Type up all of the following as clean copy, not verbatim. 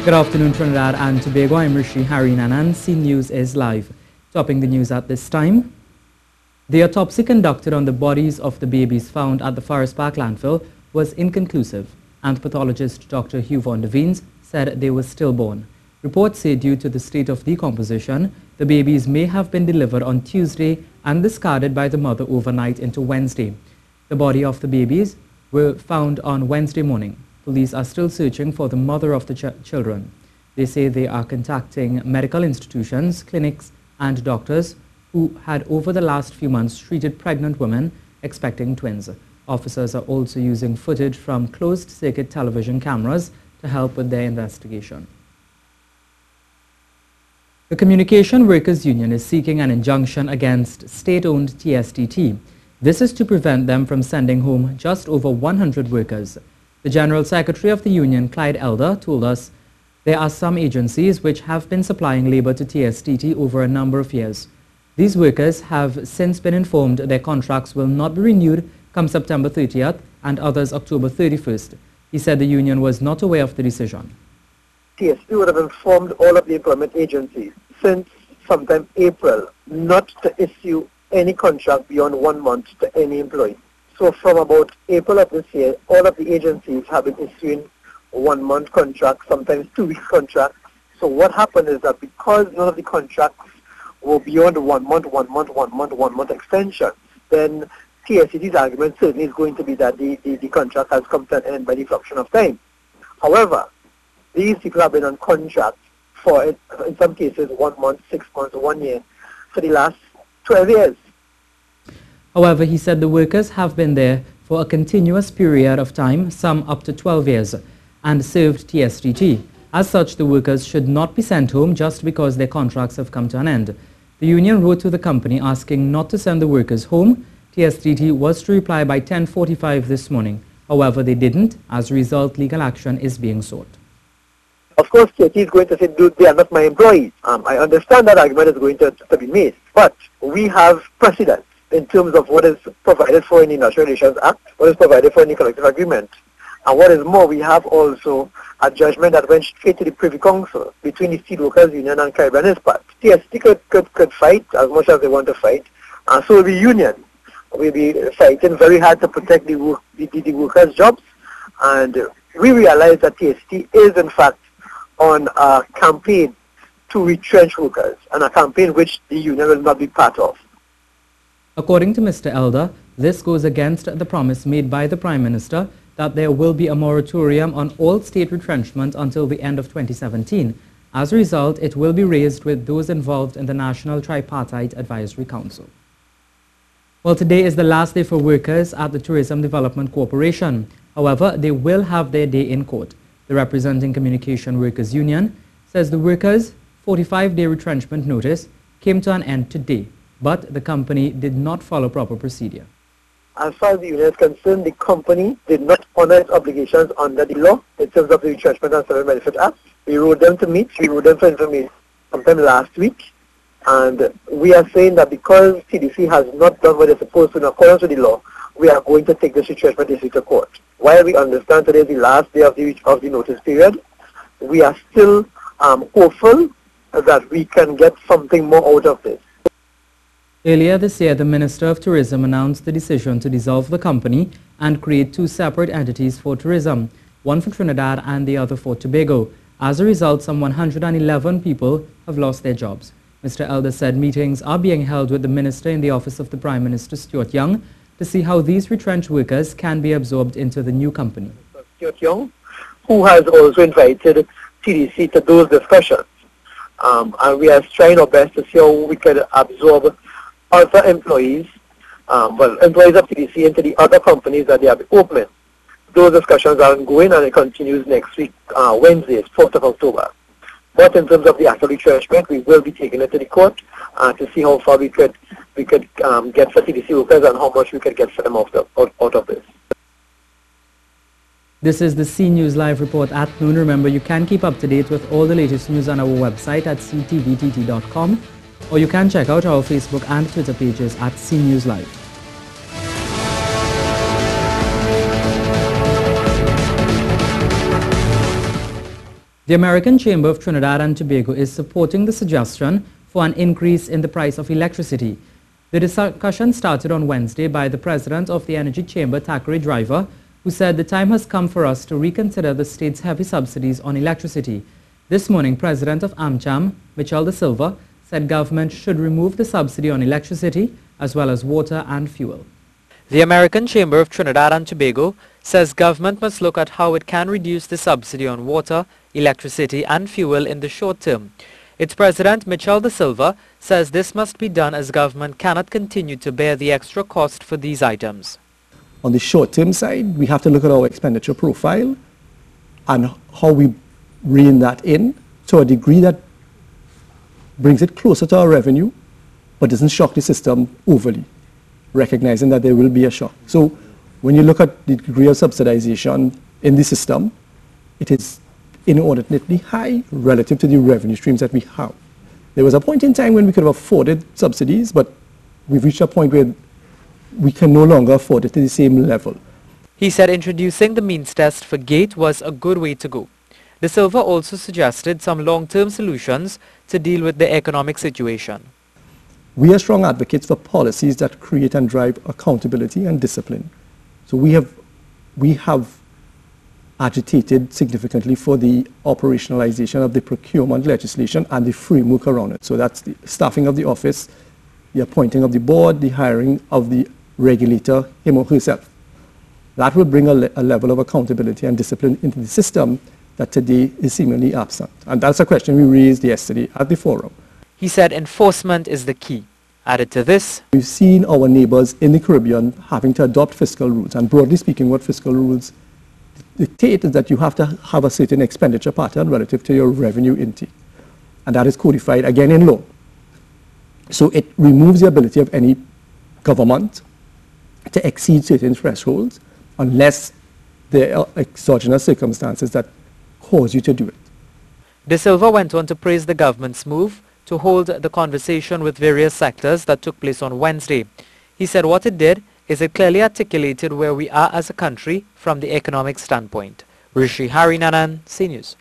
Good afternoon, Trinidad and Tobago. I'm Rishi Harinanan. C News is live. Topping the news at this time. The autopsy conducted on the bodies of the babies found at the Forres Park Landfill was inconclusive, and pathologist Dr. Hugh Van der Veens said they were stillborn. Reports say due to the state of decomposition, the babies may have been delivered on Tuesday and discarded by the mother overnight into Wednesday. The body of the babies were found on Wednesday morning. Police are still searching for the mother of the children. They say they are contacting medical institutions, clinics and doctors who had over the last few months treated pregnant women expecting twins. Officers are also using footage from closed-circuit television cameras to help with their investigation. The Communication Workers Union is seeking an injunction against state-owned TSTT. This is to prevent them from sending home just over 100 workers. The General Secretary of the union, Clyde Elder, told us there are some agencies which have been supplying labor to TSTT over a number of years. These workers have since been informed their contracts will not be renewed come September 30th and others October 31st. He said the union was not aware of the decision. TSTT would have informed all of the employment agencies since sometime April not to issue any contract beyond 1 month to any employee. So from about April of this year, all of the agencies have been issuing 1 month contracts, sometimes 2 week contracts. So what happened is that because none of the contracts were beyond 1 month extension, then TSTT's argument certainly is going to be that the contract has come to an end by the fraction of time. However, these people have been on contract for, in some cases, 1 month, 6 months, 1 year, for the last 12 years. However, he said the workers have been there for a continuous period of time, some up to 12 years, and served TSTT. As such, the workers should not be sent home just because their contracts have come to an end. The union wrote to the company asking not to send the workers home. TSTT was to reply by 10:45 this morning. However, they didn't. As a result, legal action is being sought. Of course, TSTT is going to say, they are not my employees. I understand that argument is going to be made, but we have precedent in terms of what is provided for in the National Relations Act, what is provided for in the collective agreement. And what is more, we have also a judgment that went straight to the Privy Council between the Steelworkers Union and Caribbean Expat. TSTT could fight as much as they want to fight, and so the union will be fighting very hard to protect the workers' jobs. And we realize that TSTT is in fact on a campaign to retrench workers, and a campaign which the union will not be part of. According to Mr. Elder, this goes against the promise made by the Prime Minister that there will be a moratorium on all state retrenchment until the end of 2017. As a result, it will be raised with those involved in the National Tripartite Advisory Council. Well, today is the last day for workers at the Tourism Development Corporation. However, they will have their day in court. The representing Communication Workers Union says the workers' 45-day retrenchment notice came to an end today, but the company did not follow proper procedure. As far as the union is concerned, the company did not honor its obligations under the law in terms of the Retrenchment and Severance Benefit Act. We wrote them to meet, we wrote them for information sometime last week, and we are saying that because TDC has not done what it's supposed to in accordance with the law, we are going to take this retrenchment issue to court. While we understand today is the last day of the notice period, we are still hopeful that we can get something more out of this. Earlier this year, the Minister of Tourism announced the decision to dissolve the company and create 2 separate entities for tourism, one for Trinidad and the other for Tobago. As a result, some 111 people have lost their jobs. Mr. Elder said meetings are being held with the Minister in the office of the Prime Minister, Stuart Young, to see how these retrenched workers can be absorbed into the new company. Stuart Young, who has also invited TDC to those discussions, and we are trying our best to see how we can absorb other employees, employees of TDC into the other companies that they have opening. Those discussions are ongoing and it continues next week, Wednesday, 4th of October. But in terms of the actual retrenchment, we will be taking it to the court to see how far we could get for TDC workers and how much we could get for them out of this. This is the C News Live report at noon. Remember, you can keep up to date with all the latest news on our website at ctvtt.com, or you can check out our Facebook and Twitter pages at C News Live. The American Chamber of Trinidad and Tobago is supporting the suggestion for an increase in the price of electricity. The discussion started on Wednesday by the president of the Energy Chamber, Thackeray Driver, who said the time has come for us to reconsider the state's heavy subsidies on electricity. This morning, President of AMCHAM, Michelle Da Silva, said government should remove the subsidy on electricity as well as water and fuel. The American Chamber of Trinidad and Tobago says government must look at how it can reduce the subsidy on water, electricity and fuel in the short term. Its president, Michelle Da Silva, says this must be done as government cannot continue to bear the extra cost for these items. On the short-term side, we have to look at our expenditure profile and how we rein that in to a degree that brings it closer to our revenue, but doesn't shock the system overly, recognizing that there will be a shock. So when you look at the degree of subsidization in the system, it is inordinately high relative to the revenue streams that we have. There was a point in time when we could have afforded subsidies, but we've reached a point where we can no longer afford it to the same level. He said introducing the means test for GATE was a good way to go. Da Silva also suggested some long-term solutions to deal with the economic situation. We are strong advocates for policies that create and drive accountability and discipline. So we have agitated significantly for the operationalization of the procurement legislation and the framework around it. So that's the staffing of the office, the appointing of the board, the hiring of the regulator, him or herself. That will bring a level of accountability and discipline into the system that today is seemingly absent. And that's a question we raised yesterday at the forum. He said enforcement is the key. Added to this, we've seen our neighbors in the Caribbean having to adopt fiscal rules. And broadly speaking, what fiscal rules dictate is that you have to have a certain expenditure pattern relative to your revenue intake. And that is codified again in law. So it removes the ability of any government to exceed certain thresholds unless there are exogenous circumstances that cause you to do it. Da Silva went on to praise the government's move to hold the conversation with various sectors that took place on Wednesday. He said what it did is it clearly articulated where we are as a country from the economic standpoint. Rishi Harinanan, CNews.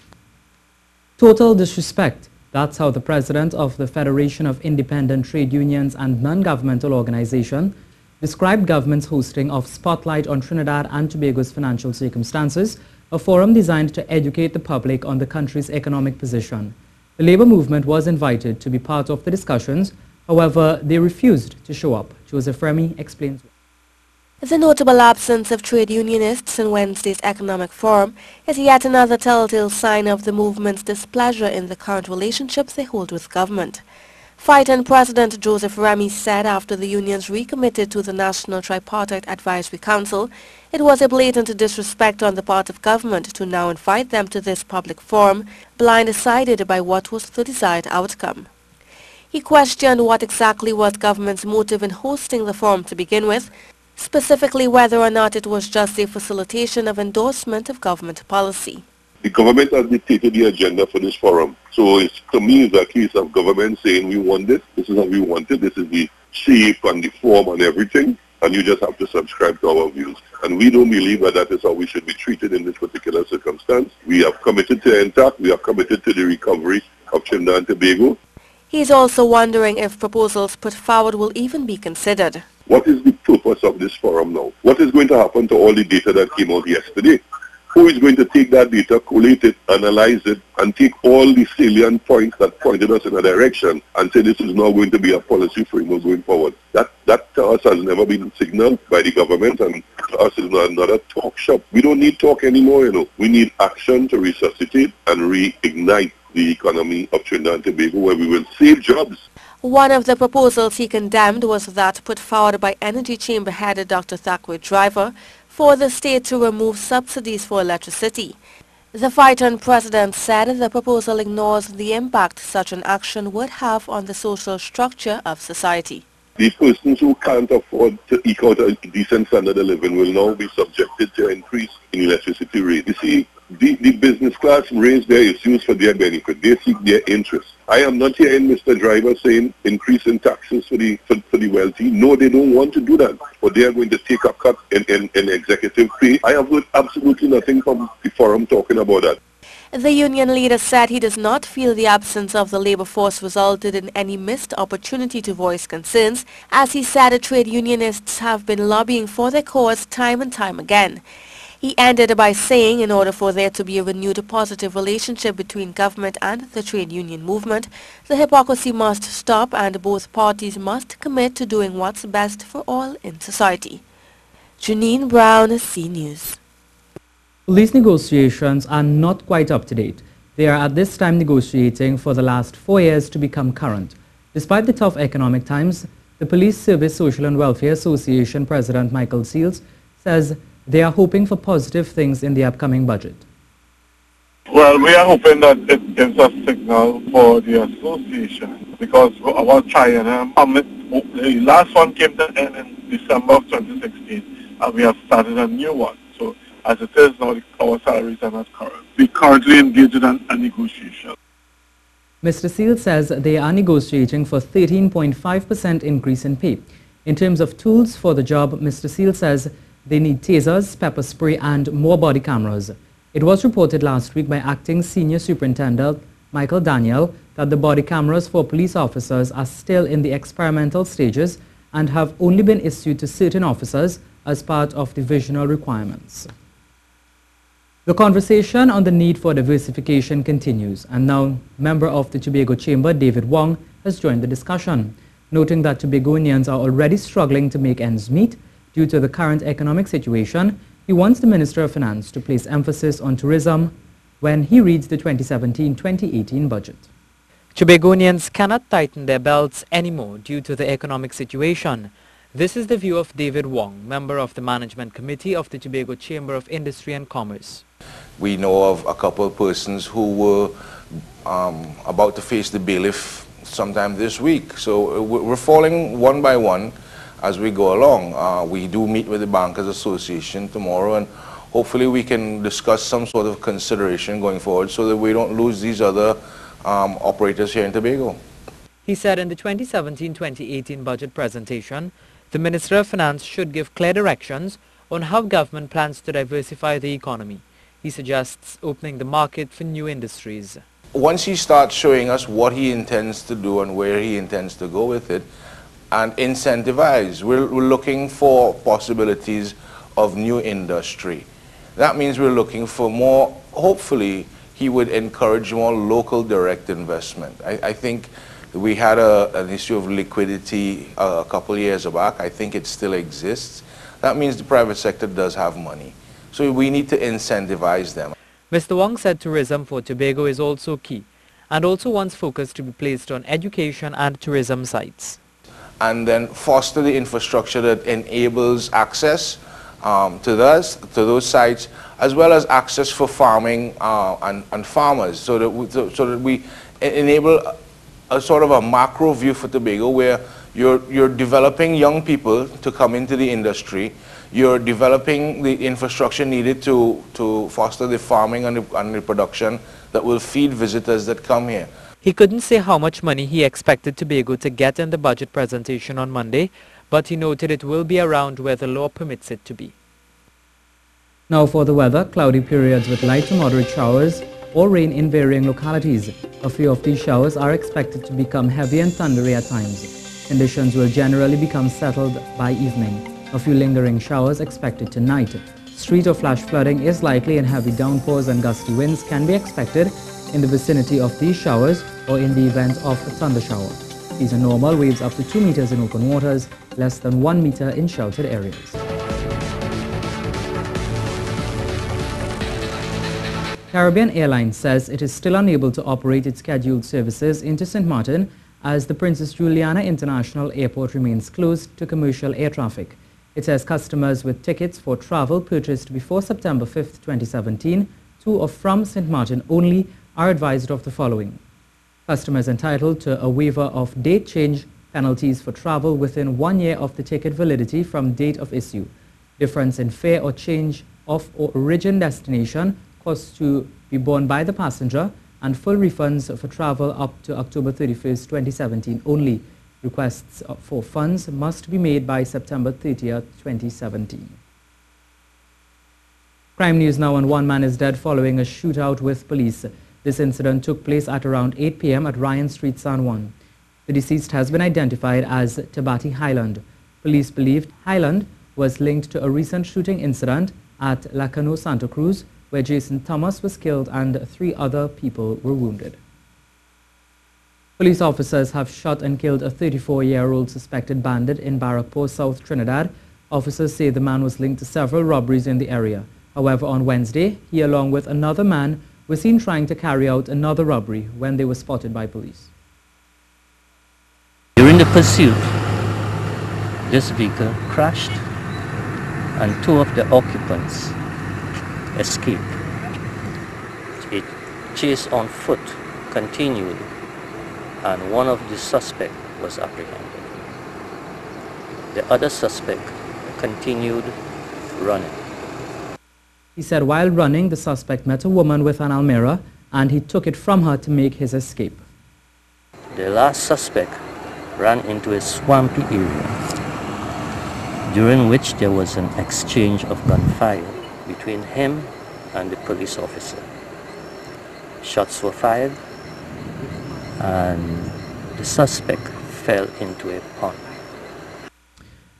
Total disrespect. That's how the president of the Federation of Independent Trade Unions and Non-Governmental Organization described government's hosting of Spotlight on Trinidad and Tobago's financial circumstances, a forum designed to educate the public on the country's economic position. The labor movement was invited to be part of the discussions. However, they refused to show up. Joseph Remy explains. The notable absence of trade unionists in Wednesday's economic forum is yet another telltale sign of the movement's displeasure in the current relationships they hold with government. Fighton President Joseph Remy said after the unions recommitted to the National Tripartite Advisory Council, it was a blatant disrespect on the part of government to now invite them to this public forum, blindsided by what was the desired outcome. He questioned what exactly was government's motive in hosting the forum to begin with, specifically whether or not it was just a facilitation of endorsement of government policy. The government has dictated the agenda for this forum. So to me, it's a case of government saying we want this is how we want it, this is the shape and the form and everything, and you just have to subscribe to our views. And we don't believe that is how we should be treated in this particular circumstance. We have committed to intact, we have committed to the recovery of Trinidad and Tobago. He is also wondering if proposals put forward will even be considered. What is the purpose of this forum now? What is going to happen to all the data that came out yesterday? Who is going to take that data, collate it, analyze it, and take all the salient points that pointed us in a direction and say this is now going to be a policy framework going forward? That to us has never been signaled by the government, and to us is not another talk shop. We don't need talk anymore, We need action to resuscitate and reignite the economy of Trinidad and Tobago, where we will save jobs. One of the proposals he condemned was that put forward by Energy Chamber head Dr. Thackeray Driver for the state to remove subsidies for electricity. The Fighton president said the proposal ignores the impact such an action would have on the social structure of society. The persons who can't afford to eke out a decent standard of living will now be subjected to an increase in electricity rate. You see, the business class raise their issues for their benefit. They seek their interests. I am not hearing Mr. Driver saying increase in taxes for the wealthy. No, they don't want to do that. But they are going to take a cut in executive pay. I have heard absolutely nothing from the forum talking about that. The union leader said he does not feel the absence of the labor force resulted in any missed opportunity to voice concerns, as he said the trade unionists have been lobbying for their cause time and time again. He ended by saying in order for there to be a renewed positive relationship between government and the trade union movement, the hypocrisy must stop and both parties must commit to doing what's best for all in society. Janine Brown, C News. These negotiations are not quite up to date. They are at this time negotiating for the last 4 years to become current. Despite the tough economic times, the Police Service Social and Welfare Association President Michael Seals says they are hoping for positive things in the upcoming budget. Well, we are hoping that it gives a signal for the association because our triennium, the last one came to end in December of 2016 and we have started a new one. So as it is now, our salaries are not current. We currently engaged in a negotiation. Mr. Seals says they are negotiating for 13.5% increase in pay. In terms of tools for the job, Mr. Seals says they need tasers, pepper spray and more body cameras. It was reported last week by Acting Senior Superintendent Michael Daniel that the body cameras for police officers are still in the experimental stages and have only been issued to certain officers as part of divisional requirements. The conversation on the need for diversification continues, and now member of the Tobago Chamber, David Wong, has joined the discussion, noting that Tobagoanians are already struggling to make ends meet due to the current economic situation. He wants the Minister of Finance to place emphasis on tourism when he reads the 2017-2018 budget. Tobagoanians cannot tighten their belts anymore due to the economic situation. This is the view of David Wong, member of the Management Committee of the Tobago Chamber of Industry and Commerce. We know of a couple of persons who were about to face the bailiff sometime this week. So we're falling one by one as we go along. We do meet with the Bankers Association tomorrow, and hopefully we can discuss some sort of consideration going forward so that we don't lose these other operators here in Tobago. He said in the 2017-2018 budget presentation, the Minister of Finance should give clear directions on how government plans to diversify the economy. He suggests opening the market for new industries. Once he starts showing us what he intends to do and where he intends to go with it, and incentivize, we're looking for possibilities of new industry. That means we're looking for more, hopefully he would encourage more local direct investment. I think we had an issue of liquidity a couple of years back. I think it still exists. That means the private sector does have money. So we need to incentivize them. Mr. Wong said tourism for Tobago is also key and also wants focus to be placed on education and tourism sites. And then foster the infrastructure that enables access to those sites, as well as access for farming and farmers, so that we enable a sort of a macro view for Tobago where you're developing young people to come into the industry. You're developing the infrastructure needed to foster the farming and the production that will feed visitors that come here. He couldn't say how much money he expected Tobago to get in the budget presentation on Monday, but he noted it will be around where the law permits it to be. Now for the weather, cloudy periods with light to moderate showers or rain in varying localities. A few of these showers are expected to become heavy and thundery at times. Conditions will generally become settled by evening. A few lingering showers expected tonight. Street or flash flooding is likely and heavy downpours and gusty winds can be expected in the vicinity of these showers or in the event of a thunder shower. These are normal, waves up to 2 meters in open waters, less than 1 meter in sheltered areas. Caribbean Airlines says it is still unable to operate its scheduled services into St. Martin as the Princess Juliana International Airport remains closed to commercial air traffic. It says customers with tickets for travel purchased before September 5, 2017 to or from St. Martin only are advised of the following. Customers entitled to a waiver of date change penalties for travel within 1 year of the ticket validity from date of issue. Difference in fare or change of origin destination costs to be borne by the passenger, and full refunds for travel up to October 31, 2017 only. Requests for funds must be made by September 30, 2017. Crime news now, and one man is dead following a shootout with police. This incident took place at around 8 p.m. at Ryan Street, San Juan. The deceased has been identified as Tabati Highland. Police believed Highland was linked to a recent shooting incident at La Cano, Santa Cruz, where Jason Thomas was killed and 3 other people were wounded. Police officers have shot and killed a 34-year-old suspected bandit in Barrackpore, South Trinidad. Officers say the man was linked to several robberies in the area. However, on Wednesday, he along with another man were seen trying to carry out another robbery when they were spotted by police. During the pursuit, this vehicle crashed and 2 of the occupants escaped. A chase on foot continued and one of the suspects was apprehended. The other suspect continued running. He said while running, the suspect met a woman with an Almera and he took it from her to make his escape. The last suspect ran into a swampy area, during which there was an exchange of gunfire between him and the police officer. Shots were fired and the suspect fell into a pond.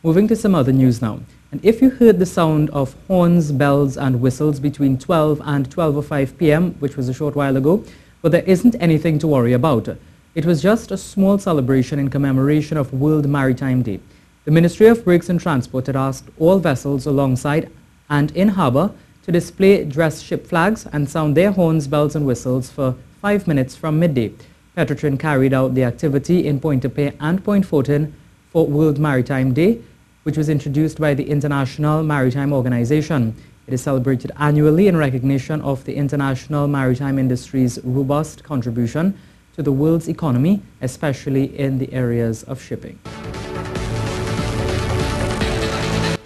Moving to some other news now. And if you heard the sound of horns, bells and whistles between 12 and 12:05 p.m., which was a short while ago, well, there isn't anything to worry about. It was just a small celebration in commemoration of World Maritime Day. The Ministry of Works and Transport had asked all vessels alongside and in harbour to display dress ship flags and sound their horns, bells and whistles for 5 minutes from midday. Petrotrin carried out the activity in Pointe-a-Pierre and Point Fortin for World Maritime Day, which was introduced by the International Maritime Organization. It is celebrated annually in recognition of the international maritime industry's robust contribution to the world's economy, especially in the areas of shipping.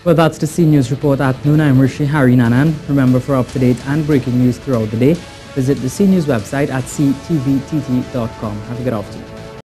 Well, that's the C News Report at noon. I'm Rishi Harinanan. Remember, for up-to-date and breaking news throughout the day, visit the C News website at ctvtt.com. Have a good afternoon.